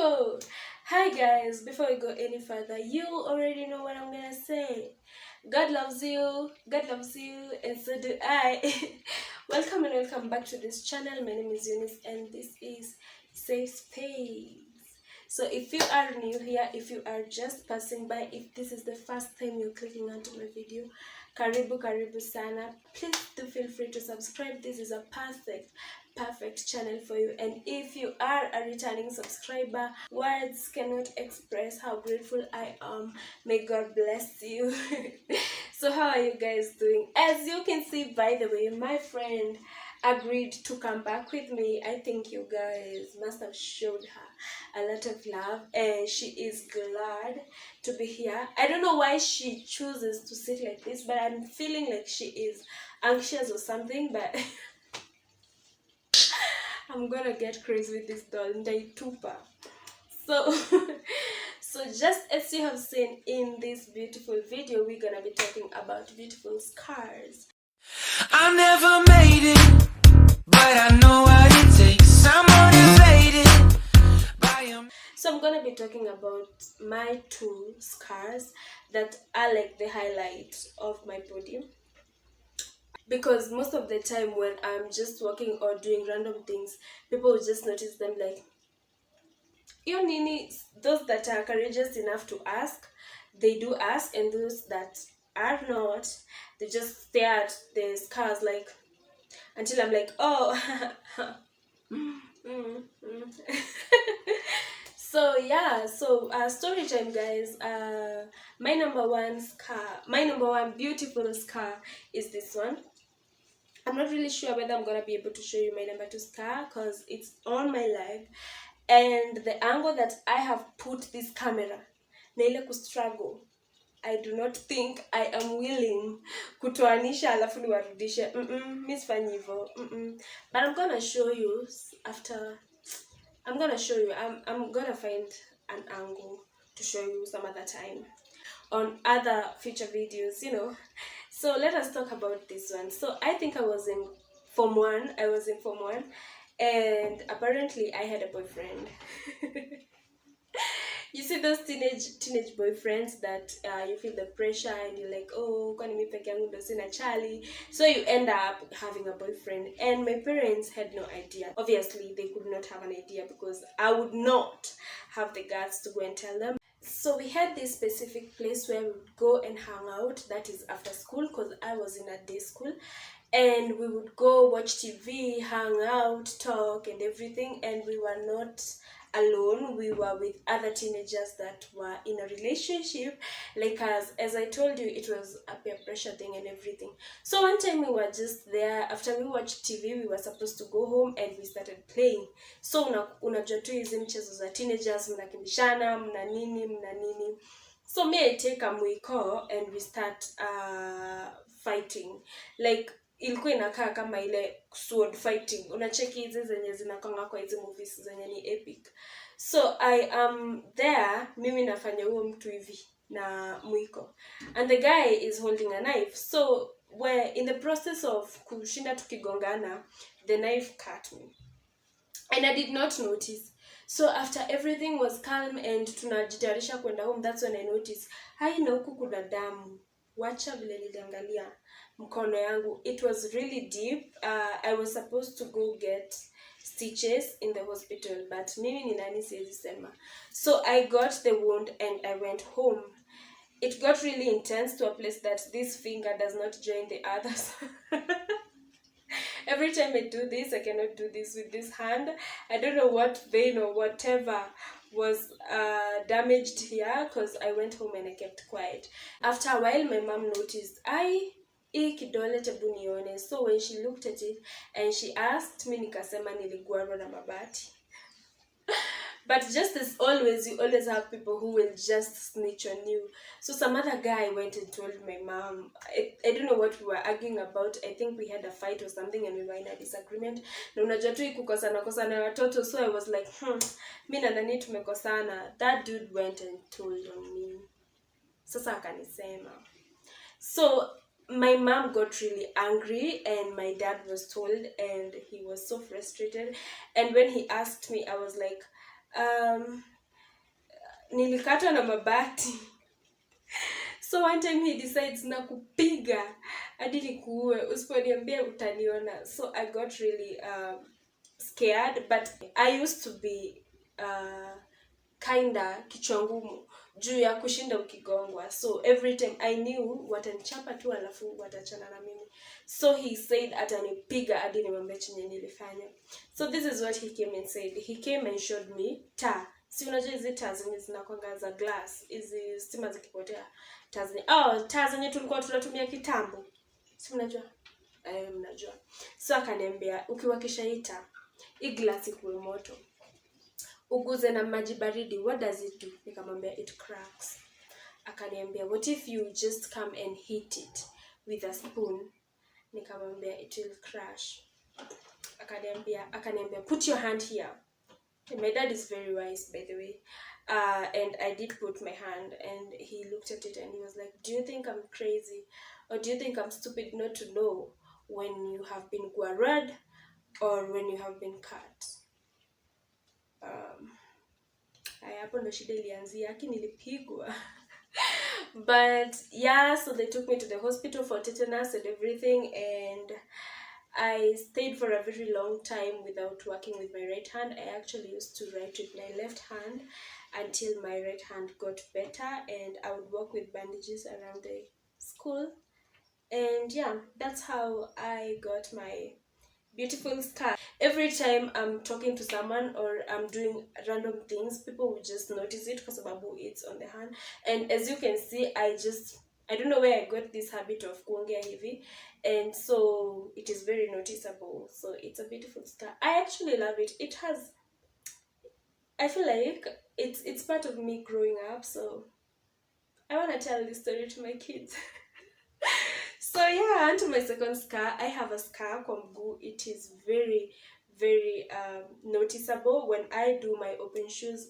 So, hi guys, before we go any further, you already know what I'm gonna say. God loves you, and so do I. Welcome and welcome back to this channel. My name is Eunice, and this is Safe Space. So, if you are new here, if you are just passing by, if this is the first time you're clicking onto my video, karibu sana. Please do feel free to subscribe. This is a perfect channel for you. And if you are a returning subscriber, words cannot express how grateful I am. May God bless you. So how are you guys doing? As you can see, by the way, my friend agreed to come back with me. I think you guys must have showed her a lot of love, and she is glad to be here. I don't know why she chooses to sit like this, but I'm feeling like she is anxious or something. But I'm gonna get crazy with this doll, Ndaitupa. So so just as you have seen in this beautiful video, we're gonna be talking about beautiful scars. I never made it, but I know what it takes. I'm motivated by So I'm gonna be talking about my two scars that are like the highlight of my body, because most of the time when I'm just walking or doing random things, people will just notice them, like, you nini. Those that are courageous enough to ask, they do ask, and those that are not, they just stare at the scars, like, until I'm like, oh. So yeah, so story time, guys. My number one beautiful scar is this one. I'm not really sure whether I'm gonna be able to show you my number two scar because it's on my leg, and the angle that I have put this camera na ile struggle, I do not think I am willing kutoanisha alafu niwarudishe. Miss Fanyivo. But I'm gonna show you after. I'm gonna show you. I'm gonna find an angle to show you some other time on other future videos, So let us talk about this one. So I think I was in Form 1. And apparently I had a boyfriend. You see those teenage boyfriends that you feel the pressure and you're like, oh, kwani mi peke yangu ndo sina chali. So you end up having a boyfriend, and my parents had no idea. Obviously they could not have an idea because I would not have the guts to go and tell them. So we had this specific place where we would go and hang out, that is after school, because I was in a day school, and we would go watch TV, hang out, talk and everything. And we were not alone, we were with other teenagers that were in a relationship. Like, as I told you, it was a peer pressure thing and everything. So one time we were just there, after we watched TV, we were supposed to go home, and we started playing. So unajua tu hizi mchezo za teenagers, mnakimbishana, mna nini. So me, I take a mwiko and we start fighting. Like, ilikuwa inakaa kama ile sword fighting. Unacheki hizi zenye zinakonga kwa hizi movies zenye ni epic. So I am there, mimi nafanya huo mtu hivi na mwiko, and the guy is holding a knife. So we're in the process of kushinda tukigongana, the knife cut me, and I did not notice. So after everything was calm and tunajitayarisha kwenda home, that's when I noticed, na huku kuna damu. Wacha vile niliangalia mkono yangu, it was really deep. I was supposed to go get stitches in the hospital, but mimi ni nani siwezi sema. So I got the wound and I went home. It got really intense to a place that this finger does not join the others. Every time I do this, I cannot do this with this hand. I don't know what vein or whatever was damaged here, because I went home and I kept quiet. After a while, my mom noticed, hii kidole tebu nione. So when she looked at it and she asked me, nikasema niliguarwa na mabati. But just as always, you always have people who will just snitch on you. So some other guy went and told my mom. I don't know what we were arguing about. I think we had a fight or something and we were in a disagreement. Na unajua tu kukosana watoto. So I was like, mi na nani tumekosana. That dude went and told on me. Sasa akanisema. So my mom got really angry and my dad was told, and he was so frustrated. And when he asked me, I was like, nilikatwa na mabati. So one time he decides na kupiga hadi nikuue, usiponiambia utaniona. So I got really scared, but I used to be kinda kichwa ngumu juu ya kushinda ukigongwa. So every time I knew watanichapa tu alafu watachana na mimi. So he said atanipiga hadi nimwambie chenye nilifanya. So this is what he came and said. He came and showed me taa. Si unajua hizi taa zenye zinakuanga za glass, hizi stima zikipotea. Taa zenye tulikuwa tunatumia kitambo. Si unajua? Mnajua. So akaniambia ukiwakisha hii taa, hii glass ikuwe moto, uguze na maji baridi, what does it do? Nikamwambia it cracks. Akaniambia what if you just come and hit it with a spoon? Nikamwambia it will crash. Akaniambia put your hand here. My dad is very wise, by the way. And I did put my hand, and he looked at it and he was like, do you think I'm crazy? Or do you think I'm stupid not to know when you have been guarred or when you have been cut? Hapo ndo shida ilianzia, lakini nilipigwa. But yeah, so they took me to the hospital for tetanus and everything, and I stayed for a very long time without working with my right hand. I actually used to write with my left hand until my right hand got better, and I would work with bandages around the school. And yeah, that's how I got my beautiful scar. Every time I'm talking to someone or I'm doing random things, people will just notice it because it's on the hand. And as you can see, I don't know where I got this habit of kuongea hivi, and so it is very noticeable. So it's a beautiful scar. I actually love it. I feel like it's part of me growing up, so I want to tell this story to my kids. So yeah, onto my second scar. I have a scar kwa mguu. It is very, very noticeable. When I do my open shoes,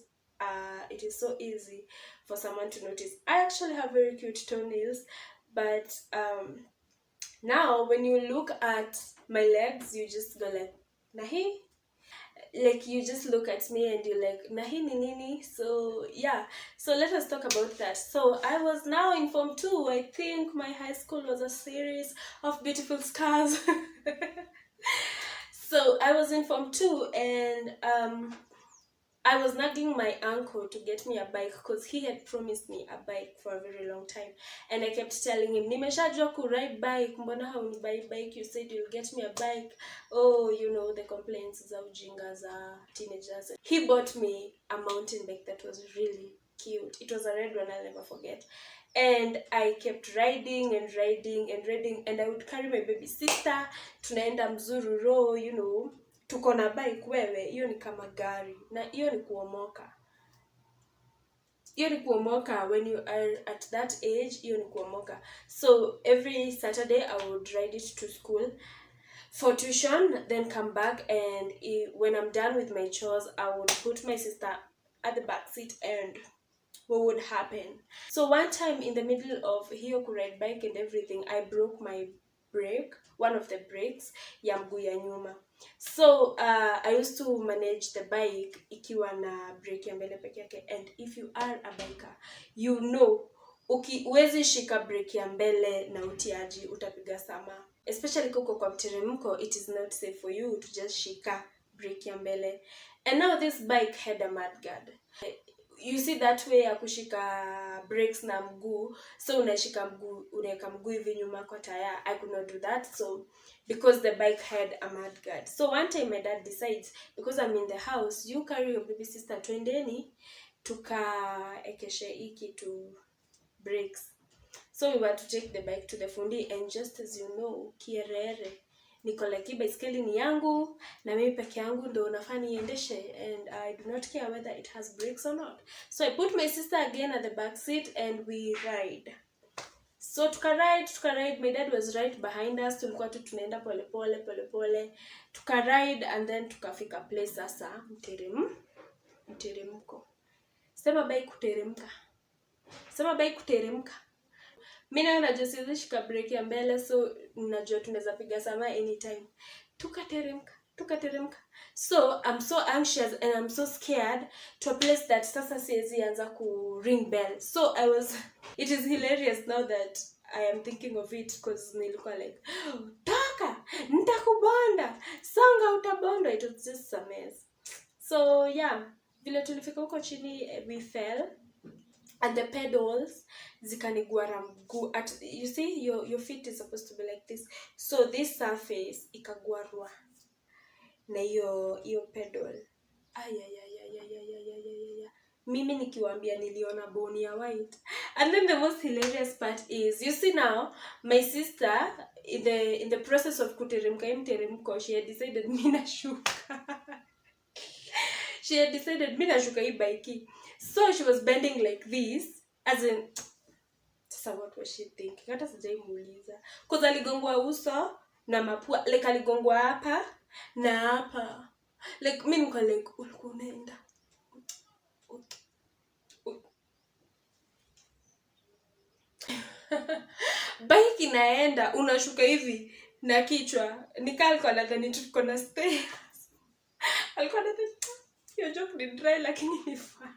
it is so easy for someone to notice. I actually have very cute toenails, but now when you look at my legs, you just go like, nahi? Like you just look at me and you're like, nahi ni nini? So yeah, so let us talk about that. So I was now in Form 2. I think my high school was a series of beautiful scars. So I was in Form 2, and I was nagging my uncle to get me a bike because he had promised me a bike for a very long time. And I kept telling him, nimeshajua ku ride bike, mbona haunibai bike? You said you'll get me a bike. Oh, you know, the complaints za ujinga za teenagers. He bought me a mountain bike that was really cute. It was a red one, I'll never forget. And I kept riding and riding and riding, and I would carry my baby sister. Tunaenda Mzururo, you know. Tuko na bike wewe, hiyo ni kama gari, na hiyo ni kuomoka. Hiyo ni kuomoka when you are at that age, hiyo ni kuomoka. So every Saturday I would ride it to school for tuition, then come back, and when I'm done with my chores, I would put my sister at the back seat, and what would happen? So one time in the middle of hiyo ku ride bike and everything, I broke my brake, one of the brakes ya mguu ya nyuma. So I used to manage the bike ikiwa na brake ya mbele peke yake, and if you are a biker, you know uwezi shika brake ya mbele na utiaji, utapiga sama. Especially kuko kwa mteremko, it is not safe for you to just shika brake ya mbele. And now this bike had a mudguard. You see that way ya kushika brakes na mguu, so unashika mguu, unaweka mguu hivi nyuma kwa taya. I could not do that, so because the bike had a mudguard. So one time my dad decides, because I'm in the house, you carry your baby sister, twendeni tukaekeshe hiki to brakes. So we were to take the bike to the fundi, and just as you know, kierere, niko like baiskeli ni yangu na mimi peke yangu ndo nafaa niendeshe, and I do not care whether it has brakes or not. So I put my sister again at the back seat and we ride. So tuka ride, my dad was right behind us, tulikuwa tu tunaenda pole pole, tuka ride, and then tukafika place sasa mteremko. Sema bike kuteremka. Mimi naona najua shika brake ya mbele, so najua tunaweza piga sama anytime. Tukateremka. tukateremka. So I'm so anxious and I'm so scared to a place that sasa siwezi anza ku ring bell. So I was it is hilarious now that I am thinking of it because nilikuwa like taka nitakubonda songa utabonda. It was just a mess. So yeah, vile tulifika huko chini we fell and the pedals zikaniguara mguu. You see your feet is supposed to be like this, so this surface ikagwarwa na hiyo pedal. Mimi nikiwaambia niliona bone ya white. And then the most hilarious part is, you see now, my sister in the process of kuteremka mteremko, she had decided mina shuka. She had decided mina shuka hii bike. So she was bending like this, as in, sasa what was she thinking? Hata sijaimuuliza. Cause aligongwa uso na mapua, like aligongwa hapa na hapa. Like mimi niko like ulikuwa unaenda. Bike inaenda unashuka hivi na kichwa. Nika alikuwa nadhani tuko na stairs. Alikuwa nadhani hiyo joke ni dry lakini ni fun.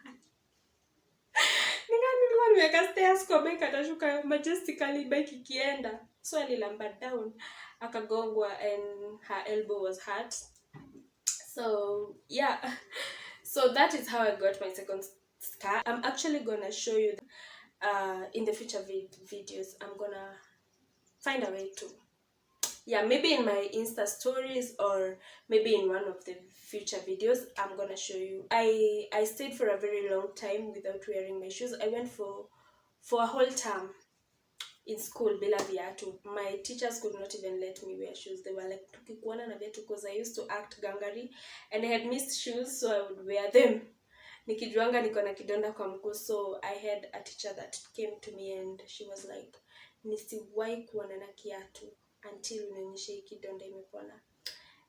Nilikuwa nimeweka stairs kwa bike atashuka majestically bike ikienda. So alilamba down akagongwa and her elbow was hurt. So yeah, so that is how I got my second scar. I'm actually gonna show you in the future videos. I'm gonna find a way to, yeah, maybe in my Insta stories or maybe in one of the future videos I'm gonna show you. I stayed for a very long time without wearing my shoes. I went for a whole term in school bila viatu. My teachers could not even let me wear shoes. They were like tukikuona na viatu, because I used to act gangari and I had missed shoes, so I would wear them nikijuanga niko na kidonda kwa mguu. So I had a teacher that came to me and she was like, nisiwahi kuona na kiatu until unionyeshe hii kidonda imepona.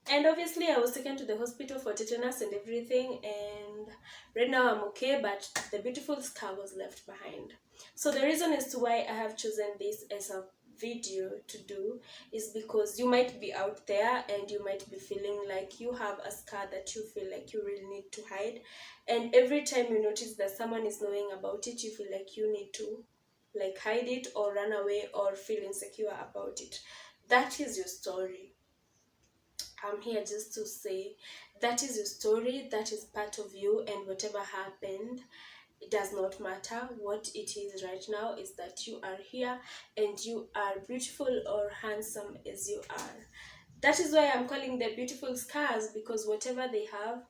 And obviously I was taken to the hospital for tetanus and everything, and right now I'm okay, but the beautiful scar was left behind. So the reason as to why I have chosen this as a video to do is because you might be out there and you might be feeling like you have a scar that you feel like you really need to hide, and every time you notice that someone is knowing about it, you feel like you need to like hide it or run away or feel insecure about it. That is your story. I'm here just to say that is your story, that is part of you, and whatever happened, it does not matter. What it is right now is that you are here and you are beautiful or handsome as you are. That is why I'm calling them beautiful scars, because whatever they have,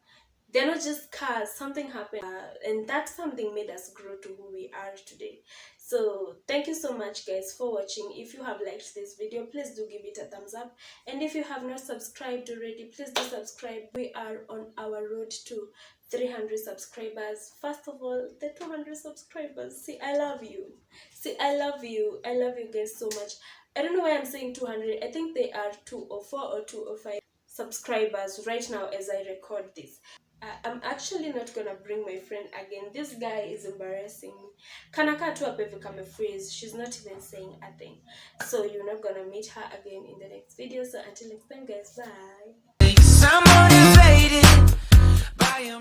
they're not just scars. Something happened and that something made us grow to who we are today. So thank you so much guys for watching. If you have liked this video, please do give it a thumbs up, and if you have not subscribed already, please do subscribe. We are on our road to 300 subscribers. First of all, the 200 subscribers. See, I love you. See, I love you. I love you guys so much. I don't know why I'm saying 200. I think they are 204 or 205 subscribers right now as I record this. I'm actually not gonna bring my friend again. This guy is embarrassing me. Kanaka tu hapa hivi kame freeze. She's not even saying a thing. So you're not gonna meet her again in the next video. So until next time guys, bye.